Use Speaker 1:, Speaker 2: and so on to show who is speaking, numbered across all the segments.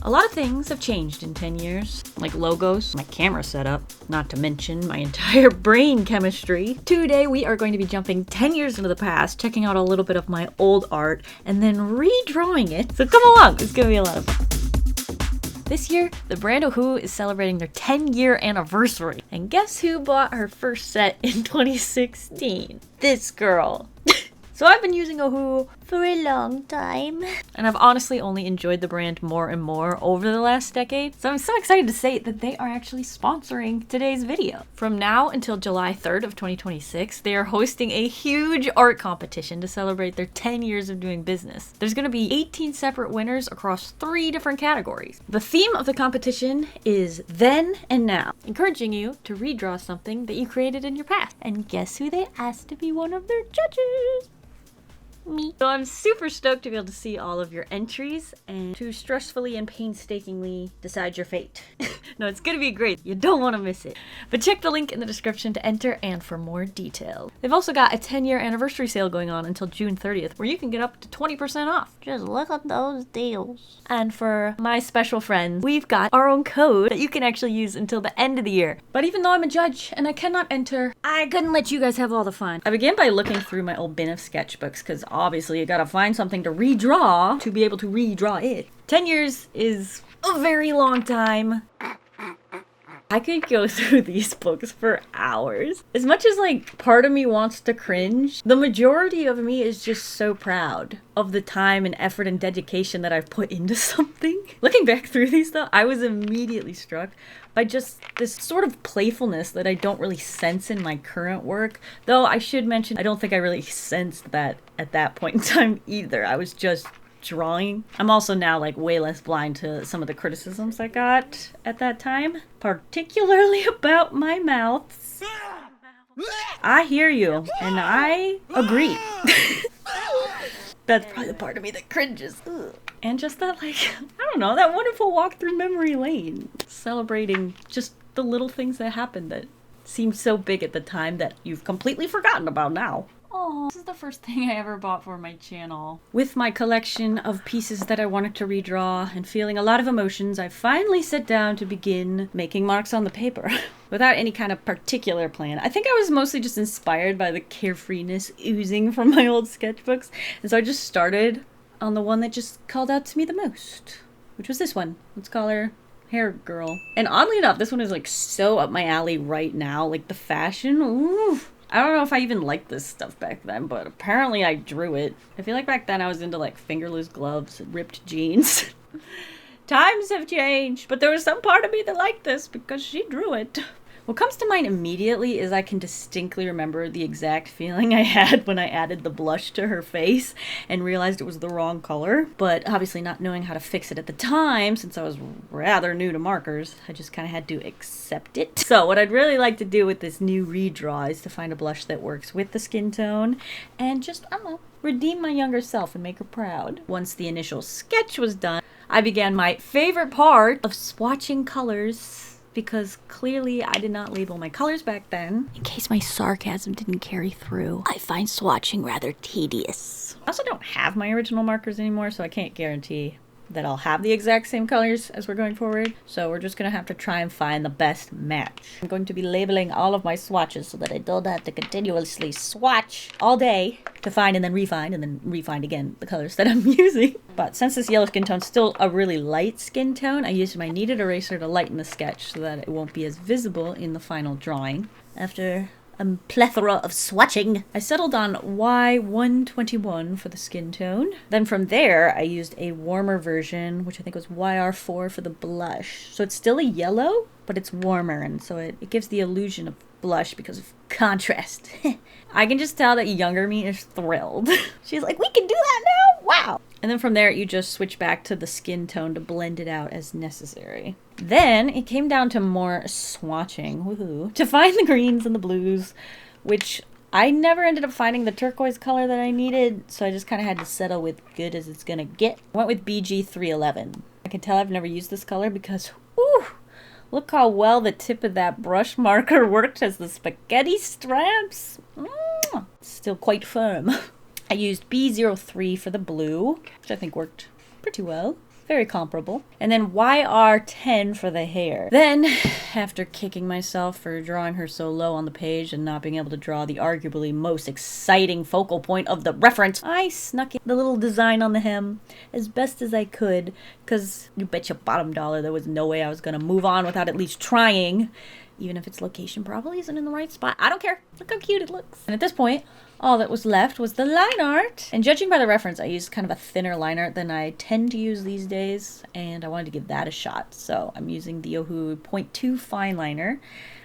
Speaker 1: A lot of things have changed in 10 years, like logos, my camera setup, not to mention my entire brain chemistry. Today we are going to be jumping 10 years into the past, checking out a little bit of my old art, and then redrawing it. So come along, it's gonna be a lot of fun. This year, the brand Ohuhu is celebrating their 10-year anniversary. And guess who bought her first set in 2016? This girl. So I've been using Ohuhu for a long time, and I've honestly only enjoyed the brand more and more over the last decade. So I'm so excited to say that they are actually sponsoring today's video. From now until July 3rd of 2026, they are hosting a huge art competition to celebrate their 10 years of doing business. There's going to be 18 separate winners across 3 different categories. The theme of the competition is then and now, encouraging you to redraw something that you created in your past. And guess who they asked to be one of their judges? Me. So I'm super stoked to be able to see all of your entries and to stressfully and painstakingly decide your fate. No, it's gonna be great. You don't want to miss it. But check the link in the description to enter and for more details. They've also got a 10-year anniversary sale going on until June 30th, where you can get up to 20% off. Just look at those deals. And for my special friends, we've got our own code that you can actually use until the end of the year. But even though I'm a judge and I cannot enter, I couldn't let you guys have all the fun. I began by looking through my old bin of sketchbooks, because obviously you gotta find something to redraw to be able to redraw it. 10 years is a very long time. I could go through these books for hours. As much as like part of me wants to cringe, the majority of me is just so proud of the time and effort and dedication that I've put into something. Looking back through these though, I was immediately struck by just this sort of playfulness that I don't really sense in my current work. Though I should mention, I don't think I really sensed that at that point in time either. I was just drawing. I'm also now like way less blind to some of the criticisms I got at that time, particularly about my mouth. I hear you, and I agree. That's probably the part of me that cringes. And just that, like, I don't know, that wonderful walk through memory lane. Celebrating just the little things that happened that seemed so big at the time that you've completely forgotten about now. Oh, this is the first thing I ever bought for my channel. With my collection of pieces that I wanted to redraw and feeling a lot of emotions, I finally sat down to begin making marks on the paper without any kind of particular plan. I think I was mostly just inspired by the carefreeness oozing from my old sketchbooks, and so I just started on the one that just called out to me the most, which was this one. Let's call her Hair Girl. And oddly enough, this one is like so up my alley right now, like the fashion, ooh. I don't know if I even liked this stuff back then, but apparently I drew it. I feel like back then I was into like fingerless gloves and ripped jeans. Times have changed, but there was some part of me that liked this because she drew it. What comes to mind immediately is I can distinctly remember the exact feeling I had when I added the blush to her face and realized it was the wrong color. But obviously not knowing how to fix it at the time, since I was rather new to markers, I just kind of had to accept it. So what I'd really like to do with this new redraw is to find a blush that works with the skin tone and just, I don't know, redeem my younger self and make her proud. Once the initial sketch was done, I began my favorite part of swatching colors, because clearly I did not label my colors back then. In case my sarcasm didn't carry through, I find swatching rather tedious. I also don't have my original markers anymore, so I can't guarantee that I'll have the exact same colors as we're going forward. So we're just gonna have to try and find the best match. I'm going to be labeling all of my swatches so that I don't have to continuously swatch all day to find and then refine again the colors that I'm using. But since this yellow skin tone's still a really light skin tone, I used my kneaded eraser to lighten the sketch so that it won't be as visible in the final drawing. After a plethora of swatching, I settled on Y121 for the skin tone. Then from there, I used a warmer version, which I think was YR4 for the blush. So it's still a yellow, but it's warmer, and so it gives the illusion of blush because of contrast. I can just tell that younger me is thrilled. She's like, we can do that now? Wow! And then from there, you just switch back to the skin tone to blend it out as necessary. Then it came down to more swatching, woohoo, to find the greens and the blues, which I never ended up finding the turquoise color that I needed, so I just kind of had to settle with good as it's gonna get. I went with BG311. I can tell I've never used this color because, ooh, look how well the tip of that brush marker worked as the spaghetti straps. Still quite firm. I used B03 for the blue, which I think worked pretty well. very comparable. And then YR10 for the hair. Then, after kicking myself for drawing her so low on the page and not being able to draw the arguably most exciting focal point of the reference, I snuck in the little design on the hem as best as I could, because you bet your bottom dollar there was no way I was going to move on without at least trying, even if its location probably isn't in the right spot. I don't care. Look how cute it looks. And at this point, all that was left was the line art. And judging by the reference, I used kind of a thinner line art than I tend to use these days, and I wanted to give that a shot. So I'm using the Ohuhu 0.2 fine liner,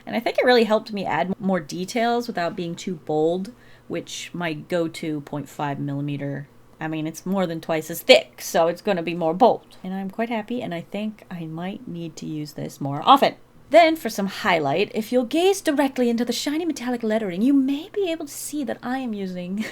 Speaker 1: and I think it really helped me add more details without being too bold, which my go-to 0.5 millimeter, I mean, it's more than twice as thick, so it's going to be more bold. And I'm quite happy, and I think I might need to use this more often. Then, for some highlight, if you'll gaze directly into the shiny metallic lettering, you may be able to see that I am using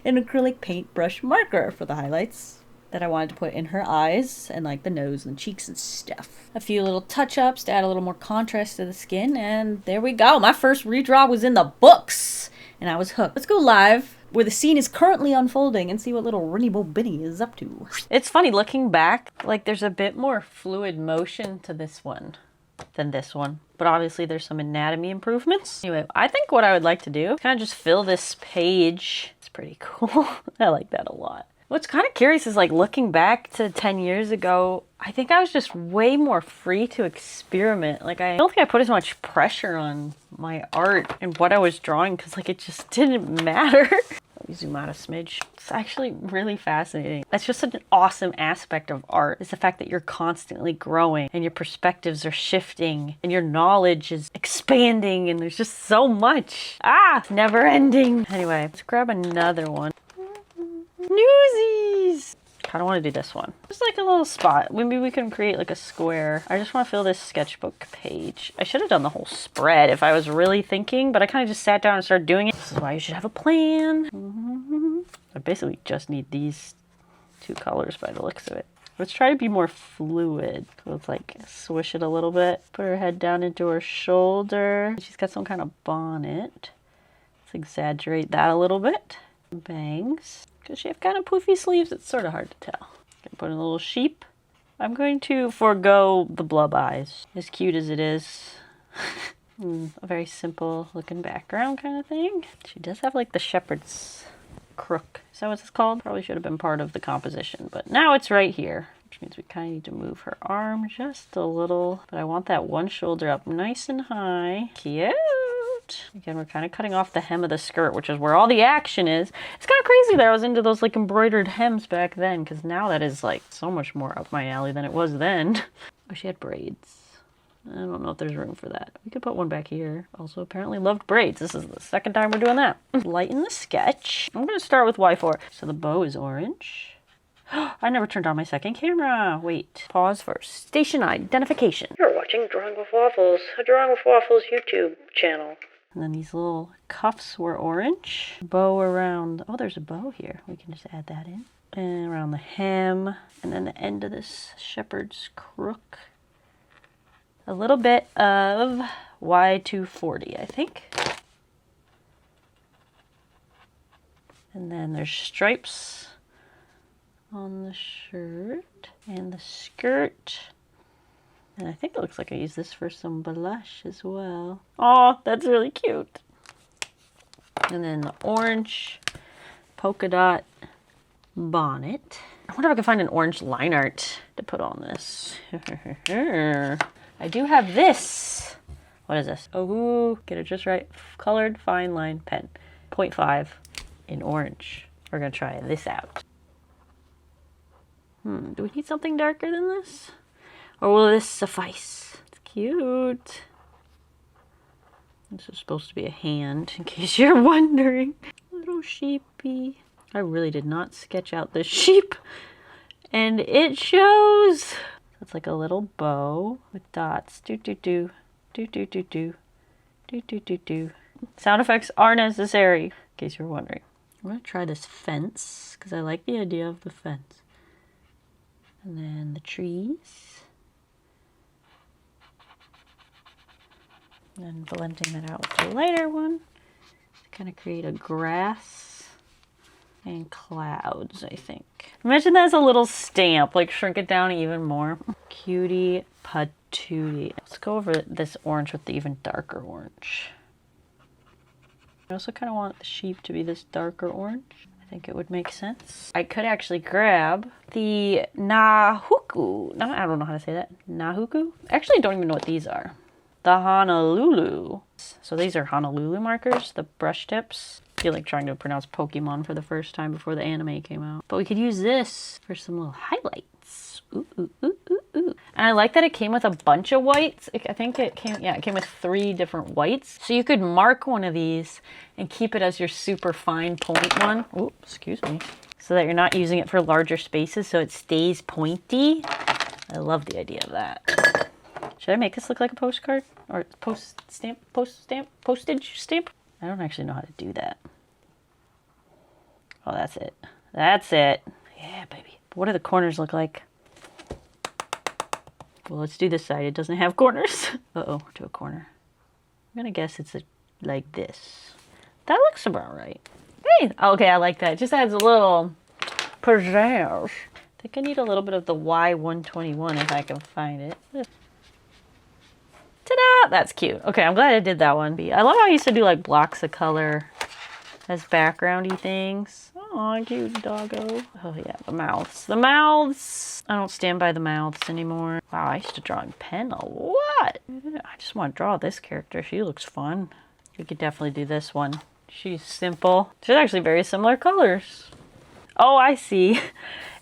Speaker 1: an acrylic paintbrush marker for the highlights that I wanted to put in her eyes and like the nose and cheeks and stuff. A few little touch-ups to add a little more contrast to the skin, and there we go. My first redraw was in the books, and I was hooked. Let's go live where the scene is currently unfolding and see what little Rinny Bo Binny is up to. It's funny looking back, like there's a bit more fluid motion to this one than this one, but obviously there's some anatomy improvements. Anyway, I think what I would like to do is kind of just fill this page. It's pretty cool. I like that a lot. What's kind of curious is like looking back to 10 years ago, I think I was just way more free to experiment. Like I don't think I put as much pressure on my art and what I was drawing because like it just didn't matter. Let me zoom out a smidge. It's actually really fascinating. That's just such an awesome aspect of art, is the fact that you're constantly growing and your perspectives are shifting and your knowledge is expanding and there's just so much. It's never ending. Anyway, let's grab another one. Newsies! I don't want to do this one. Just like a little spot. Maybe we can create like a square. I just want to fill this sketchbook page. I should have done the whole spread if I was really thinking, but I kind of just sat down and started doing it. This is why you should have a plan. I basically just need these two colors by the looks of it. Let's try to be more fluid. Let's like swish it a little bit. Put her head down into her shoulder. She's got some kind of bonnet. Let's exaggerate that a little bit. Bangs. Because she have kind of poofy sleeves, it's sort of hard to tell. Gonna put in a little sheep. I'm going to forego the blub eyes. As cute as it is. A very simple looking background kind of thing. She does have like the shepherd's crook. Is that what it's called? Probably should have been part of the composition, but now it's right here. Which means we kind of need to move her arm just a little. But I want that one shoulder up nice and high. Cute. Again, we're kind of cutting off the hem of the skirt, which is where all the action is. It's kind of crazy that I was into those like embroidered hems back then, because now that is like so much more up my alley than it was then. Oh, she had braids. I don't know if there's room for that. We could put one back here. Also apparently loved braids. This is the second time we're doing that. Lighten the sketch. I'm going to start with Y4. So the bow is orange. I never turned on my second camera. Wait. Pause for station identification. You're watching DrawingWiffWaffles, a DrawingWiffWaffles YouTube channel. And then these little cuffs were orange. Bow around, oh, there's a bow here. We can just add that in. And around the hem. And then the end of this shepherd's crook. A little bit of Y240, I think. And then there's stripes on the shirt and the skirt. And I think it looks like I use this for some blush as well. Oh, that's really cute. And then the orange polka dot bonnet. I wonder if I can find an orange line art to put on this. I do have this. What is this? Oh, get it just right. Colored fine line pen. 0.5 in orange. We're gonna try this out. Do we need something darker than this? Or will this suffice? It's cute. This is supposed to be a hand, in case you're wondering. Little sheepy. I really did not sketch out this sheep. And it shows. It's like a little bow with dots. Do do do. Do do do do. Do do do do. Sound effects are necessary, in case you're wondering. I'm going to try this fence, because I like the idea of the fence. And then the trees. And blending that out with the lighter one to kind of create a grass And clouds, I think. Imagine that as a little stamp, like shrink it down even more. Cutie patootie. Let's go over this orange with the even darker orange. I also kind of want the sheep to be this darker orange. I think it would make sense. I could actually grab the Nahuku. No, I don't know how to say that. Nahuku? Actually, I don't even know what these are. The Honolulu. So these are Honolulu markers, the brush tips. I feel like trying to pronounce Pokemon for the first time before the anime came out. But we could use this for some little highlights. Ooh, ooh, ooh, ooh, ooh. And I like that it came with a bunch of whites. I think it came with 3 different whites. So you could mark one of these and keep it as your super fine point one. Oh, excuse me. So that you're not using it for larger spaces so it stays pointy. I love the idea of that. Should I make this look like a postcard? Or postage stamp? I don't actually know how to do that. Oh, that's it. That's it. Yeah, baby. But what do the corners look like? Well, let's do this side. It doesn't have corners. Uh-oh, to a corner. I'm gonna guess it's like this. That looks about right. Hey, okay, I like that. It just adds a little pizzazz. I think I need a little bit of the Y121 if I can find it. Ta-da! That's cute. Okay, I'm glad I did that one. I love how I used to do like blocks of color as backgroundy things. Oh, cute doggo. Oh yeah, the mouths. The mouths! I don't stand by the mouths anymore. Wow, I used to draw in pen a lot. I just want to draw this character. She looks fun. We could definitely do this one. She's simple. She's actually very similar colors. Oh, I see.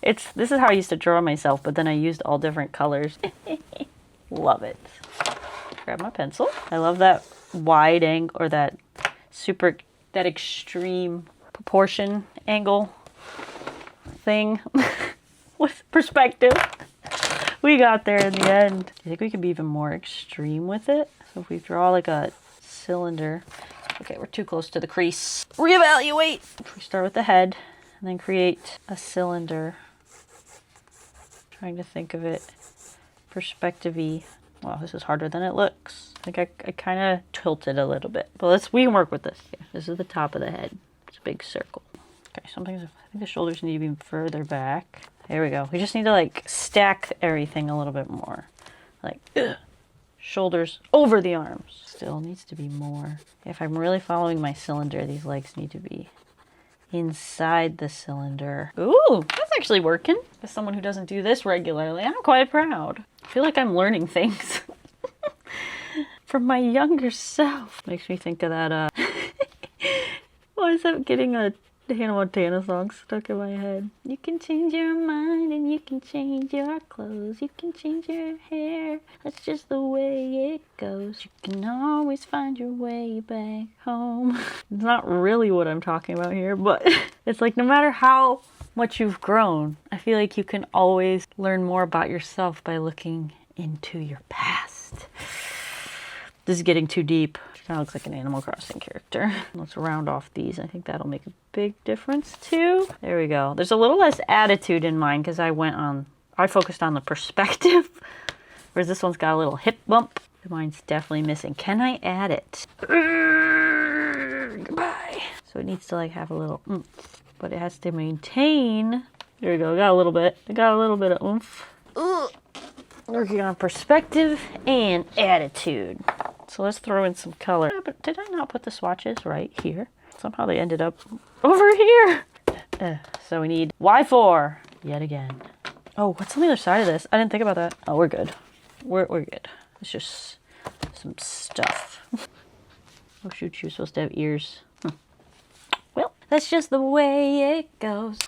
Speaker 1: This is how I used to draw myself, but then I used all different colors. Love it. Grab my pencil. I love that wide angle, or that extreme proportion angle thing. With perspective. We got there in the end. I think we could be even more extreme with it. So if we draw like a cylinder. Okay, we're too close to the crease. Reevaluate. We start with the head and then create a cylinder. Trying to think of it perspective-y. Wow, this is harder than it looks. I think I kind of tilted a little bit. But we can work with this. Yeah, this is the top of the head. It's a big circle. Okay, I think the shoulders need to be further back. There we go. We just need to like stack everything a little bit more. Like, shoulders over the arms. Still needs to be more. If I'm really following my cylinder, these legs need to be inside the cylinder. Ooh, that's actually working. As someone who doesn't do this regularly, I'm quite proud. I feel like I'm learning things from my younger self. Makes me think of that, why is that getting a Hannah Montana song stuck in my head? You can change your mind and you can change your clothes. You can change your hair. That's just the way it goes. You can always find your way back home. It's not really what I'm talking about here, but it's like no matter how much you've grown, I feel like you can always learn more about yourself by looking into your past. This is getting too deep. Kind of looks like an Animal Crossing character. Let's round off these. I think that'll make a big difference too. There we go. There's a little less attitude in mine because I focused on the perspective. Whereas this one's got a little hip bump. Mine's definitely missing. Can I add it? Goodbye. So it needs to like have a little oomph, but it has to maintain. There we go. I got a little bit. I got a little bit of oomph. Working on perspective and attitude. So let's throw in some color. But did I not put the swatches right here? Somehow they ended up over here. So we need Y4 yet again. Oh, what's on the other side of this? I didn't think about that. Oh, we're good. We're good. It's just some stuff. Oh shoot, she was supposed to have ears. Well, that's just the way it goes.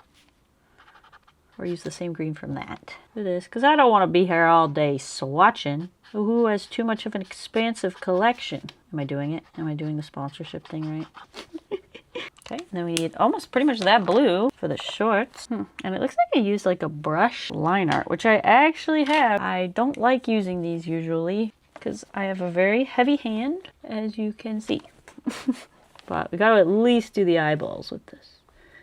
Speaker 1: Or use the same green from that. Do this, because I don't want to be here all day swatching. Who has too much of an expansive collection? Am I doing it? Am I doing the sponsorship thing right? Okay, then we need almost pretty much that blue for the shorts. And it looks like I used like a brush line art, which I actually have. I don't like using these usually because I have a very heavy hand, as you can see. But we got to at least do the eyeballs with this.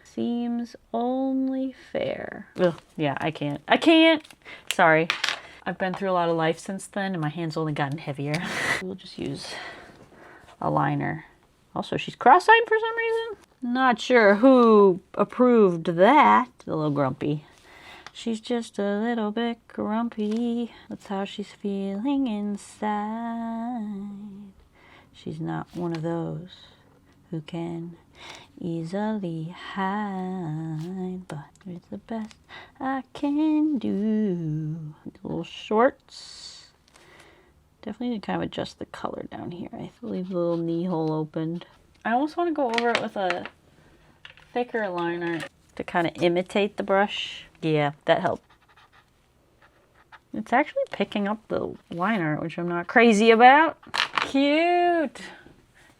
Speaker 1: Seems only fair. Ugh, yeah, I can't. Sorry. I've been through a lot of life since then and my hand's only gotten heavier. We'll just use a liner. Also, she's cross-eyed for some reason. Not sure who approved that. A little grumpy. She's just a little bit grumpy. That's how she's feeling inside. She's not one of those who can easily hide, but it's the best I can do. Little shorts. Definitely need to kind of adjust the color down here. I leave the little knee hole opened. I almost want to go over it with a thicker liner to kind of imitate the brush. Yeah, that helped. It's actually picking up the liner, which I'm not crazy about. Cute!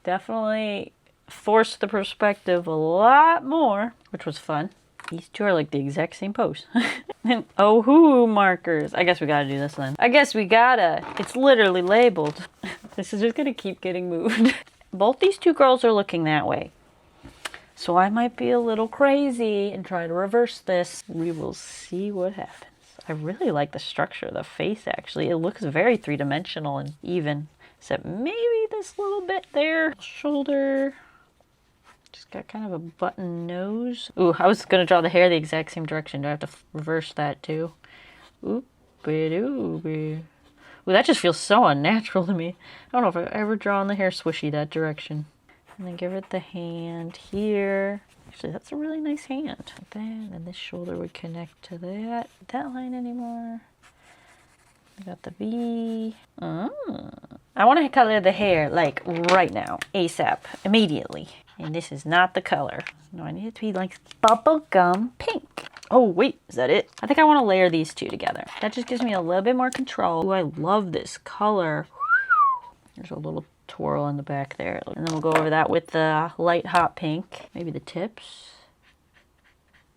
Speaker 1: Definitely forced the perspective a lot more, which was fun. These two are like the exact same pose. And Ohuhu markers. I guess we gotta do this then. I guess we gotta. It's literally labeled. This is just gonna keep getting moved. Both these two girls are looking that way. So I might be a little crazy and try to reverse this. We will see what happens. I really like the structure of the face, actually. It looks very three-dimensional and even. Except maybe this little bit there. Shoulder. Just got kind of a button nose. Ooh, I was gonna draw the hair the exact same direction. Do I have to reverse that too? Oop-a-doo-bee. Ooh, that just feels so unnatural to me. I don't know if I've ever drawn the hair swishy that direction. And then give it the hand here. Actually, that's a really nice hand. Like that, and this shoulder would connect to that. That line anymore. I got the V. I want to color the hair like right now, ASAP, immediately. And this is not the color. No, I need it to be like bubblegum pink. Oh, wait, is that it? I think I want to layer these two together. That just gives me a little bit more control. Ooh, I love this color. There's a little twirl in the back there. And then we'll go over that with the light hot pink. Maybe the tips.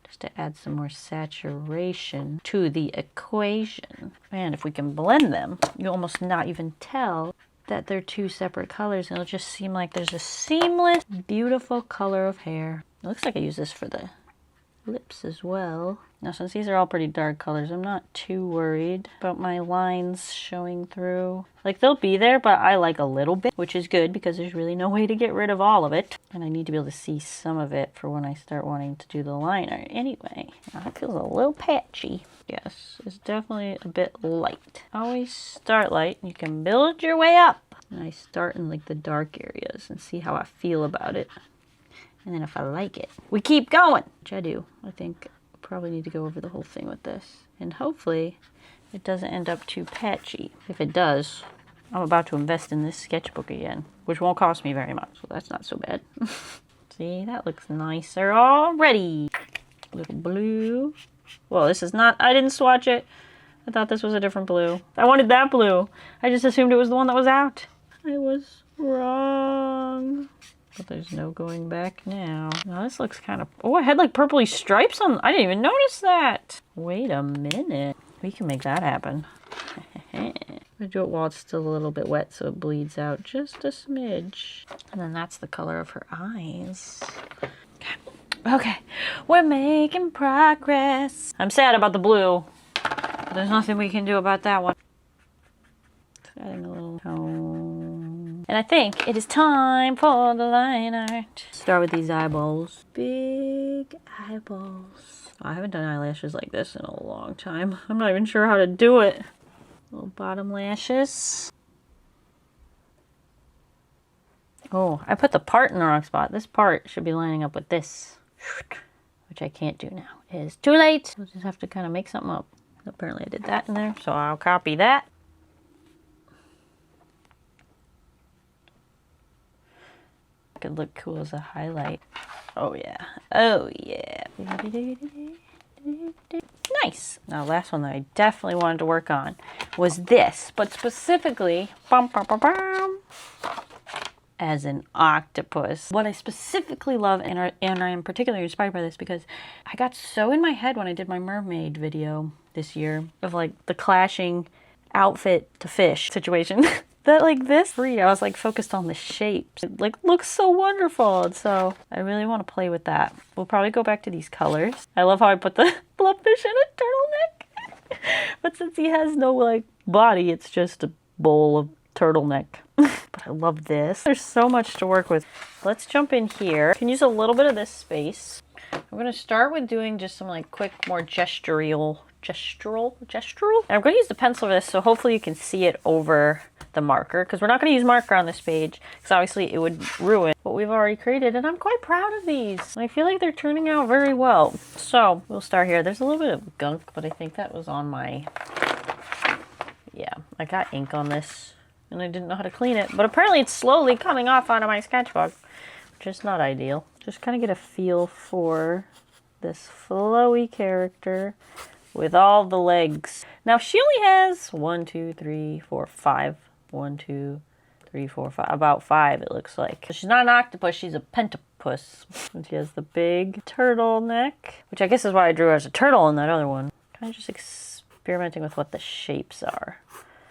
Speaker 1: Just to add some more saturation to the equation. And if we can blend them, you almost not even tell that they're two separate colors. It'll just seem like there's a seamless, beautiful color of hair. It looks like I use this for the lips as well. Now, since these are all pretty dark colors, I'm not too worried about my lines showing through. Like, they'll be there, but I like a little bit, which is good because there's really no way to get rid of all of it. And I need to be able to see some of it for when I start wanting to do the liner. Anyway, now it feels a little patchy. Yes, it's definitely a bit light. Always start light. You can build your way up. And I start in like the dark areas and see how I feel about it. And then if I like it, we keep going, which I do. I think I probably need to go over the whole thing with this. And hopefully it doesn't end up too patchy. If it does, I'm about to invest in this sketchbook again, which won't cost me very much, so that's not so bad. See, that looks nicer already. Little blue. Well, this is not, I didn't swatch it. I thought this was a different blue. I wanted that blue. I just assumed it was the one that was out. I was wrong. But there's no going back now. Now this looks kind of... Oh, I had like purpley stripes on... I didn't even notice that. Wait a minute. We can make that happen. I'm gonna do it while it's still a little bit wet so it bleeds out just a smidge. And then that's the color of her eyes. Okay, we're making progress. I'm sad about the blue. But there's nothing we can do about that one. Just adding a little tone. And I think it is time for the line art. Start with these eyeballs. Big eyeballs. I haven't done eyelashes like this in a long time. I'm not even sure how to do it. Little bottom lashes. Oh, I put the part in the wrong spot. This part should be lining up with this, which I can't do now. It is too late. We'll just have to kind of make something up. Apparently I did that in there, so I'll copy that. Could look cool as a highlight. Oh yeah. Oh yeah. Nice. Now, last one that I definitely wanted to work on was this, but specifically as an octopus. What I specifically love, and I am particularly inspired by this because I got so in my head when I did my mermaid video this year of like the clashing outfit to fish situation. That like this I was like focused on the shapes. It like looks so wonderful, and so I really want to play with that. We'll probably go back to these colors. I love how I put the blobfish in a turtleneck. But since he has no like body, it's just a bowl of turtleneck. But I love this. There's so much to work with. Let's jump in here. I can use a little bit of this space. I'm gonna start with doing just some like quick, more gestural. And I'm gonna use the pencil for this, so hopefully you can see it over the marker, because we're not gonna use marker on this page, because obviously it would ruin what we've already created, and I'm quite proud of these. I feel like they're turning out very well. So we'll start here. There's a little bit of gunk, but I think that was on my, yeah, I got ink on this, and I didn't know how to clean it, but apparently it's slowly coming off out of my sketchbook, which is not ideal. Just kind of get a feel for this flowy character with all the legs. Now she only has 1, 2, 3, 4, 5. 1, 2, 3, 4, 5. About 5 it looks like. She's not an octopus, she's a pentapus. And she has the big turtle neck, which I guess is why I drew her as a turtle in that other one. Kind of just experimenting with what the shapes are.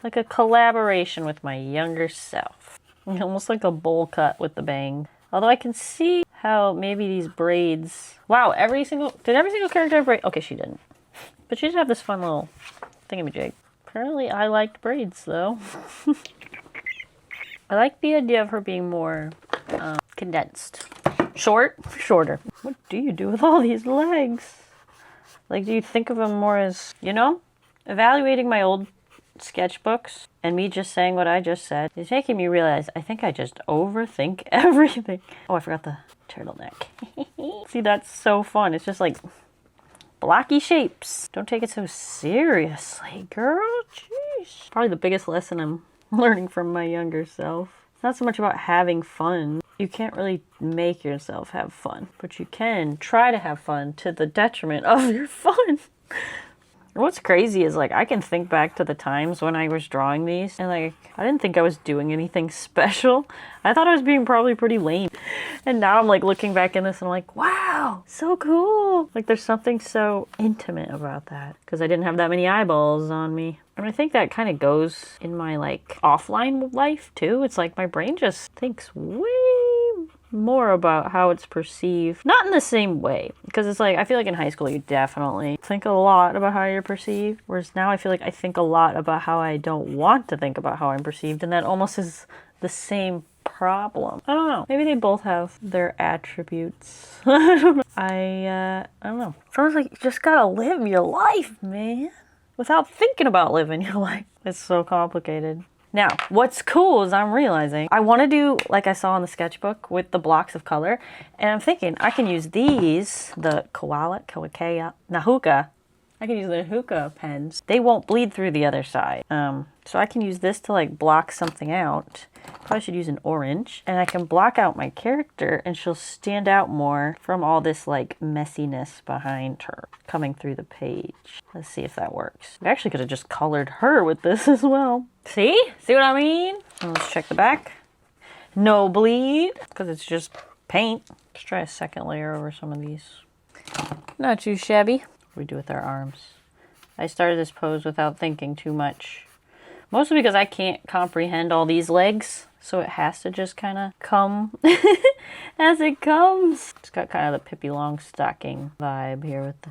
Speaker 1: Like a collaboration with my younger self. Almost like a bowl cut with the bang. Although I can see how maybe these braids... Wow, did every single character have braids? Okay, she didn't. But she did have this fun little thingamajig. Apparently I liked braids though. I like the idea of her being more condensed. Shorter. What do you do with all these legs? Like, do you think of them more as, you know? Evaluating my old sketchbooks and me just saying what I just said is making me realize I think I just overthink everything. Oh, I forgot the turtleneck. See, that's so fun. It's just like blocky shapes. Don't take it so seriously, girl. Jeez. Probably the biggest lesson I'm learning from my younger self. It's not so much about having fun. You can't really make yourself have fun, but you can try to have fun to the detriment of your fun. What's crazy is, like, I can think back to the times when I was drawing these, and, like, I didn't think I was doing anything special. I thought I was being probably pretty lame. And now I'm, like, looking back in this and I'm like, wow, so cool. Like, there's something so intimate about that, because I didn't have that many eyeballs on me. And I think that kind of goes in my, like, offline life, too. It's like my brain just thinks way more about how it's perceived. Not in the same way, because it's like, I feel like in high school you definitely think a lot about how you're perceived, whereas now I feel like I think a lot about how I don't want to think about how I'm perceived, and that almost is the same problem. I don't know. Maybe they both have their attributes. I don't know. I don't know. Sounds like you just gotta live your life, man, without thinking about living your life. It's so complicated. Now, what's cool is I'm realizing I want to do like I saw in the sketchbook with the blocks of color, and I'm thinking I can use these, the Nahuka. I can use the Nahuka pens. They won't bleed through the other side. So I can use this to like block something out. Probably should use an orange, and I can block out my character and she'll stand out more from all this like messiness behind her coming through the page. Let's see if that works. I actually could have just colored her with this as well. See what I mean? And let's check the back. No bleed, because it's just paint. Let's try a second layer over some of these. Not too shabby. What do we do with our arms? I started this pose without thinking too much. Mostly because I can't comprehend all these legs, so it has to just kind of come as it comes. It's got kind of the Pippi Longstocking vibe here with the...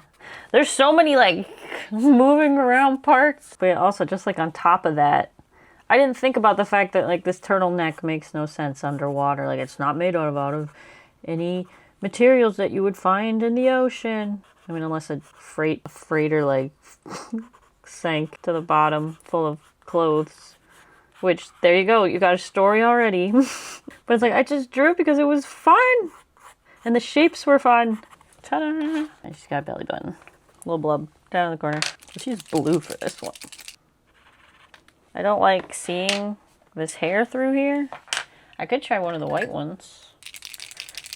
Speaker 1: There's so many like moving around parts, but also just like on top of that, I didn't think about the fact that like this turtleneck makes no sense underwater. Like it's not made out of any materials that you would find in the ocean. I mean, unless a freighter like sank to the bottom full of clothes, which there you go, you got a story already. But it's like I just drew it because it was fun and the shapes were fun. Ta-da! I just got a belly button, a little blub down in the corner. Let's use blue for this one. I don't like seeing this hair through here. I could try one of the white ones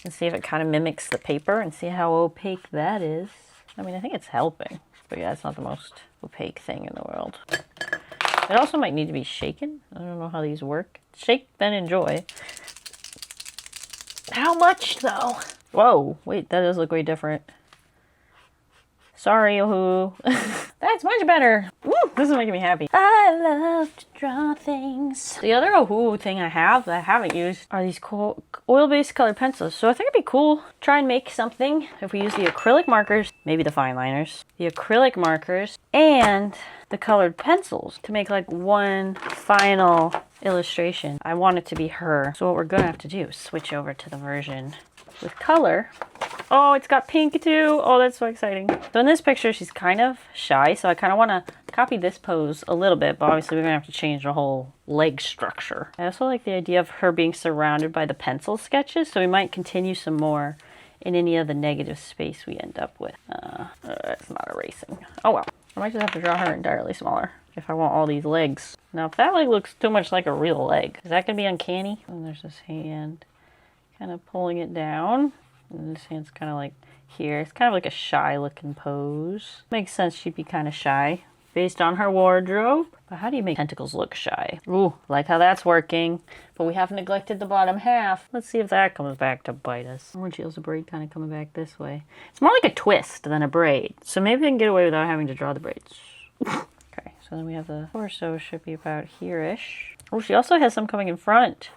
Speaker 1: and see if it kind of mimics the paper and see how opaque that is. I mean, I think it's helping, but yeah, it's not the most opaque thing in the world. It also might need to be shaken. I don't know how these work. Shake, then enjoy. How much, though? Whoa, wait, that does look way different. Sorry, Ohuhu. That's much better. Woo, this is making me happy. I love to draw things. The other Ohuhu thing I have that I haven't used are these cool oil-based colored pencils. So I think it'd be cool try and make something if we use the acrylic markers, maybe the fine liners, the acrylic markers, and the colored pencils to make like one final illustration, I want it to be her. So what we're gonna have to do is switch over to the version with color. Oh, it's got pink too. Oh, that's so exciting. So in this picture, she's kind of shy. So I kind of want to copy this pose a little bit, but obviously we're gonna have to change the whole leg structure. I also like the idea of her being surrounded by the pencil sketches. So we might continue some more in any of the negative space we end up with. It's not erasing. Oh well. I might just have to draw her entirely smaller if I want all these legs. Now, if that leg looks too much like a real leg, is that gonna be uncanny? And there's this hand kind of pulling it down. And this hand's kind of like here. It's kind of like a shy looking pose. Makes sense she'd be kind of shy based on her wardrobe. But how do you make tentacles look shy? Ooh, like how that's working. But we have neglected the bottom half. Let's see if that comes back to bite us. Orange heels a braid kind of coming back this way. It's more like a twist than a braid. So maybe I can get away without having to draw the braids. Okay, so then we have the torso should be about here-ish. Oh, she also has some coming in front.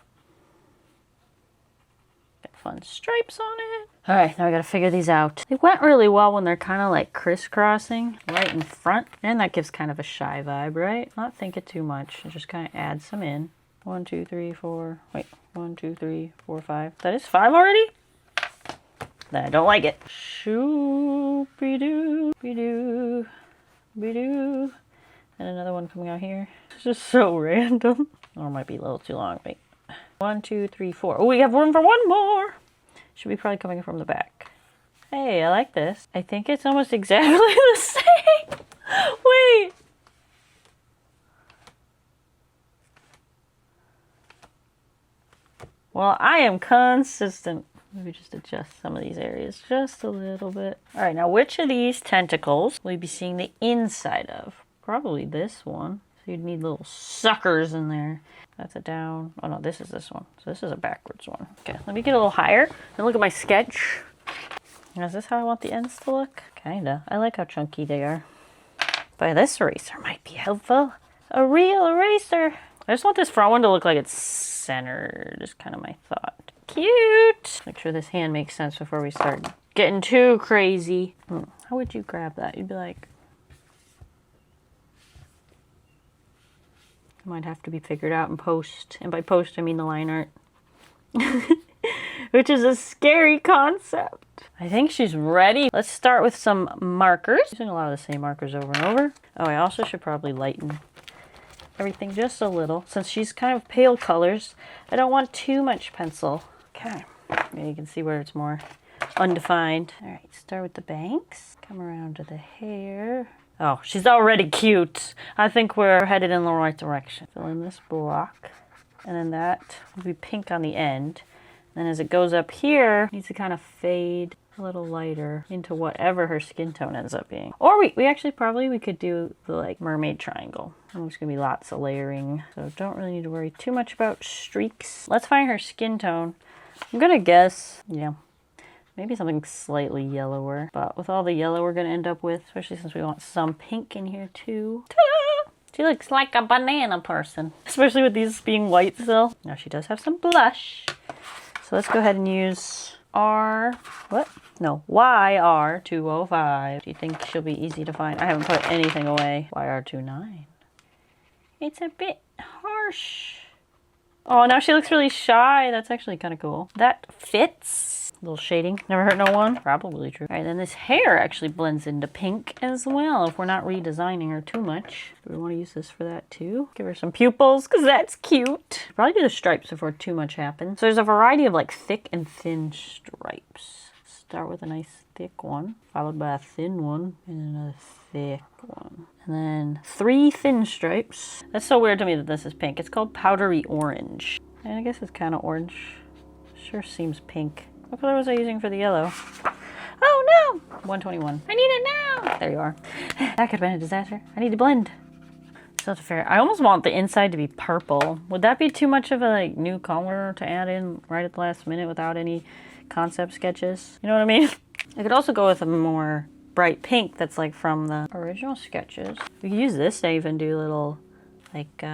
Speaker 1: Fun stripes on it. All right, now we gotta figure these out. They went really well when they're kind of like crisscrossing right in front. And that gives kind of a shy vibe, right? Not think it too much. Just kind of add some in. 1, 2, 3, 4. Wait, 1, 2, 3, 4, 5. That is 5 already? Then I don't like it. Shoo-be-doo, be-doo, be-doo. And another one coming out here. It's just so random. Or it might be a little too long. Wait. 1, 2, 3, 4. Oh, we have room for one more. Should be probably coming from the back. Hey, I like this. I think it's almost exactly the same. Wait. Well, I am consistent. Maybe just adjust some of these areas just a little bit. All right, now which of these tentacles will you be seeing the inside of? Probably this one. So you'd need little suckers in there. That's a down. Oh no, this is this one. So this is a backwards one. Okay, let me get a little higher and look at my sketch. Is this how I want the ends to look? Kinda. I like how chunky they are. But this eraser might be helpful. A real eraser. I just want this front one to look like it's centered. Is kind of my thought. Cute. Make sure this hand makes sense before we start getting too crazy. How would you grab that? You'd be like, might have to be figured out in post. And by post, I mean the line art. Which is a scary concept. I think she's ready. Let's start with some markers. Using a lot of the same markers over and over. Oh, I also should probably lighten everything just a little. Since she's kind of pale colors, I don't want too much pencil. Okay. Maybe you can see where it's more undefined. All right, start with the bangs. Come around to the hair. Oh, she's already cute. I think we're headed in the right direction. Fill in this block. And then that will be pink on the end. And then as it goes up here, it needs to kind of fade a little lighter into whatever her skin tone ends up being. Or we actually we could do the like mermaid triangle. There's gonna be lots of layering. So don't really need to worry too much about streaks. Let's find her skin tone. I'm gonna guess, yeah, maybe something slightly yellower, but with all the yellow we're gonna end up with, especially since we want some pink in here too. Ta-da! She looks like a banana person, especially with these being white still. Now she does have some blush. So let's go ahead and use YR205. Do you think she'll be easy to find? I haven't put anything away. YR29. It's a bit harsh. Oh, now she looks really shy. That's actually kind of cool. That fits. A little shading. Never hurt no one. Probably true. All right, then this hair actually blends into pink as well if we're not redesigning her too much. Do we want to use this for that too? Give her some pupils because that's cute. Probably do the stripes before too much happens. So there's a variety of like thick and thin stripes. Start with a nice thick one, followed by a thin one, and another thick one. And then 3 thin stripes. That's so weird to me that this is pink. It's called powdery orange. And I guess it's kind of orange. Sure seems pink. What color was I using for the yellow? Oh no! 121. I need it now! There you are. That could have been a disaster. I need to blend. So fair. I almost want the inside to be purple. Would that be too much of a like new color to add in right at the last minute without any concept sketches? You know what I mean? I could also go with a more bright pink that's like from the original sketches. We could use this to even do little like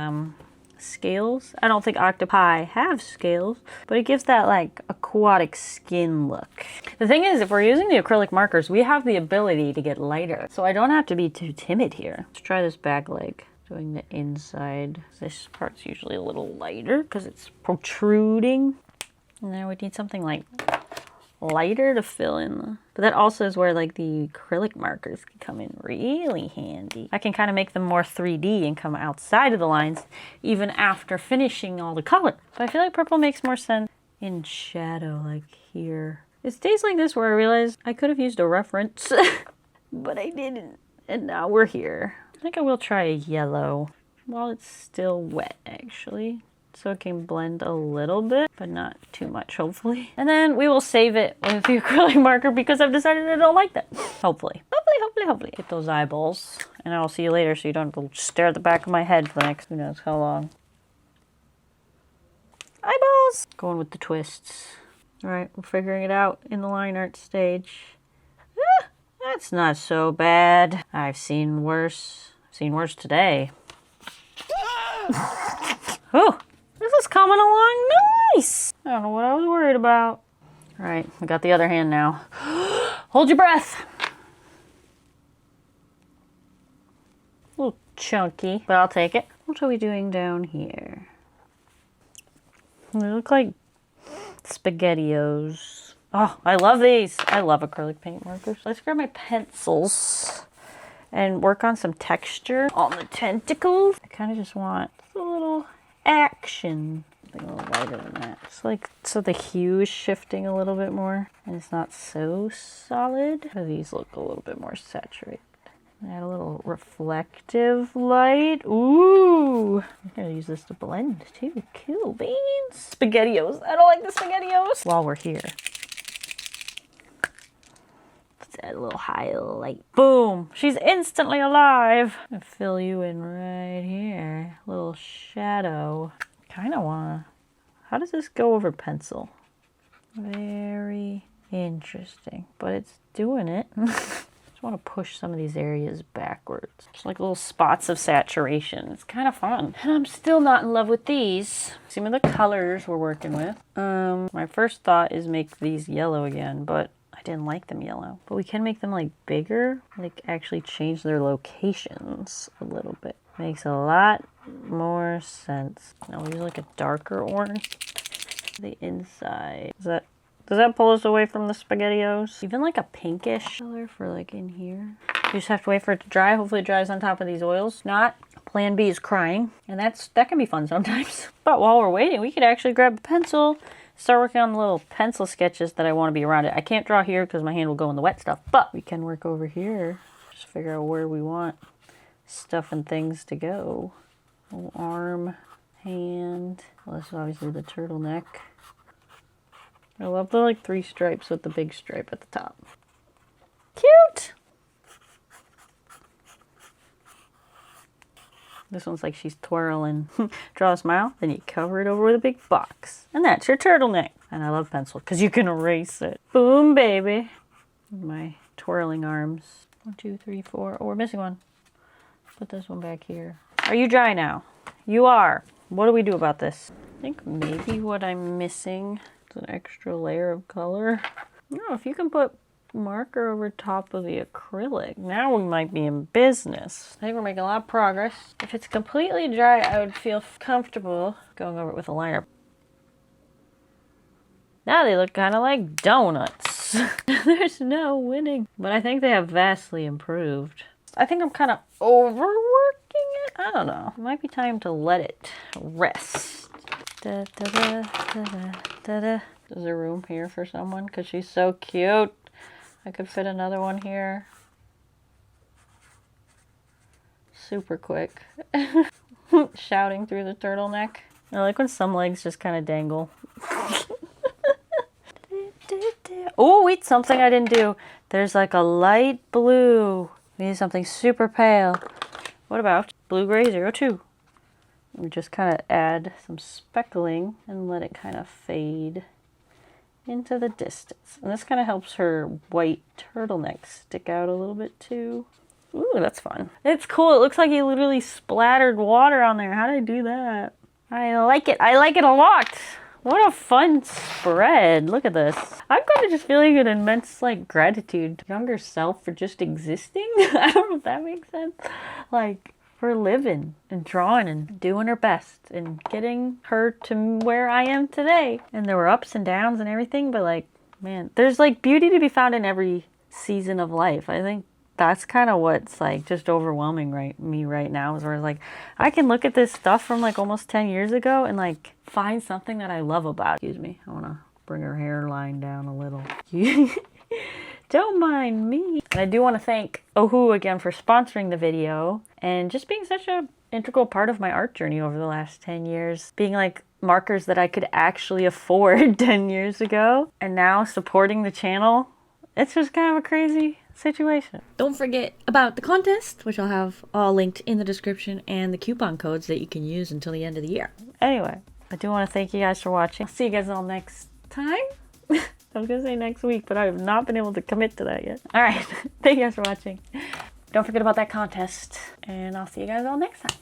Speaker 1: scales. I don't think octopi have scales, but it gives that like aquatic skin look. The thing is, if we're using the acrylic markers, we have the ability to get lighter. So I don't have to be too timid here. Let's try this back leg. Doing the inside. This part's usually a little lighter because it's protruding. And then we need something like lighter to fill in the... But that also is where like the acrylic markers can come in really handy. I can kind of make them more 3D and come outside of the lines even after finishing all the color. But I feel like purple makes more sense in shadow, like here. It's days like this where I realize I could have used a reference, but I didn't. And now we're here. I think I will try a yellow while it's still wet, actually. So it can blend a little bit, but not too much, hopefully. And then we will save it with the acrylic marker because I've decided I don't like that. Hopefully. Hopefully. Get those eyeballs. And I'll see you later so you don't have to stare at the back of my head for the next who knows how long. Eyeballs! Going with the twists. All right, we're figuring it out in the line art stage. That's not so bad. I've seen worse. I've seen worse today. Oh, this is coming along nice. I don't know what I was worried about. All right, I got the other hand now. Hold your breath. A little chunky, but I'll take it. What are we doing down here? They look like SpaghettiOs. Oh, I love these. I love acrylic paint markers. Let's grab my pencils and work on some texture on the tentacles. I kind of just want a little action. Something a little lighter than that. It's like, so the hue is shifting a little bit more and it's not so solid. These look a little bit more saturated. Add a little reflective light. Ooh! I'm gonna use this to blend too. Cool beans. SpaghettiOs. I don't like the SpaghettiOs. While we're here, let's add a little highlight. Boom! She's instantly alive. I'm gonna fill you in right here. A little shadow. Kinda wanna... How does this go over pencil? Very interesting. But it's doing it. I want to push some of these areas backwards. Just like little spots of saturation. It's kind of fun. And I'm still not in love with these. Some of the colors we're working with. My first thought is make these yellow again, but I didn't like them yellow. But we can make them like bigger, like actually change their locations a little bit. Makes a lot more sense. Now we'll use like a darker orange. The inside. Does that pull us away from the SpaghettiOs? Even like a pinkish color for like in here. You just have to wait for it to dry. Hopefully it dries on top of these oils. Not, plan B is crying. And that can be fun sometimes. But while we're waiting, we could actually grab a pencil, start working on the little pencil sketches that I want to be around it. I can't draw here because my hand will go in the wet stuff, but we can work over here. Just figure out where we want stuff and things to go. Little arm, hand. Well, this is obviously the turtleneck. I love the like 3 stripes with the big stripe at the top. Cute! This one's like she's twirling. Draw a smile, then you cover it over with a big box. And that's your turtleneck. And I love pencil because you can erase it. Boom, baby. My twirling arms. 1, 2, 3, 4. Oh, we're missing one. Put this one back here. Are you dry now? You are. What do we do about this? I think maybe what I'm missing... an extra layer of color. No, if you can put marker over top of the acrylic, now we might be in business. I think we're making a lot of progress. If it's completely dry, I would feel comfortable going over it with a liner. Now they look kind of like donuts. There's no winning. But I think they have vastly improved. I think I'm kind of overworking it. I don't know. It might be time to let it rest. Da, da, da, da, da, da, da. Is there room here for someone? Because she's so cute. I could fit another one here. Super quick. Shouting through the turtleneck. I like when some legs just kind of dangle. Oh, wait, something I didn't do. There's like a light blue. We need something super pale. What about blue gray 02? We just kind of add some speckling and let it kind of fade into the distance. And this kind of helps her white turtleneck stick out a little bit too. Ooh, that's fun. It's cool. It looks like he literally splattered water on there. How did I do that? I like it. I like it a lot. What a fun spread. Look at this. I'm kind of just feeling an immense like gratitude to younger self for just existing. I don't know if that makes sense. Like, for living and drawing and doing her best and getting her to where I am today. And there were ups and downs and everything, but like, man, there's like beauty to be found in every season of life. I think that's kind of what's like just overwhelming me right now, is where like I can look at this stuff from like almost 10 years ago and like find something that I love about it. Excuse me, I want to bring her hairline down a little. Don't mind me. And I do want to thank Ohuhu again for sponsoring the video and just being such an integral part of my art journey over the last 10 years. Being like markers that I could actually afford 10 years ago, and now supporting the channel. It's just kind of a crazy situation. Don't forget about the contest, which I'll have all linked in the description, and the coupon codes that you can use until the end of the year. Anyway, I do want to thank you guys for watching. I'll see you guys all next time. I was going to say next week, but I have not been able to commit to that yet. All right. Thank you guys for watching. Don't forget about that contest, and I'll see you guys all next time.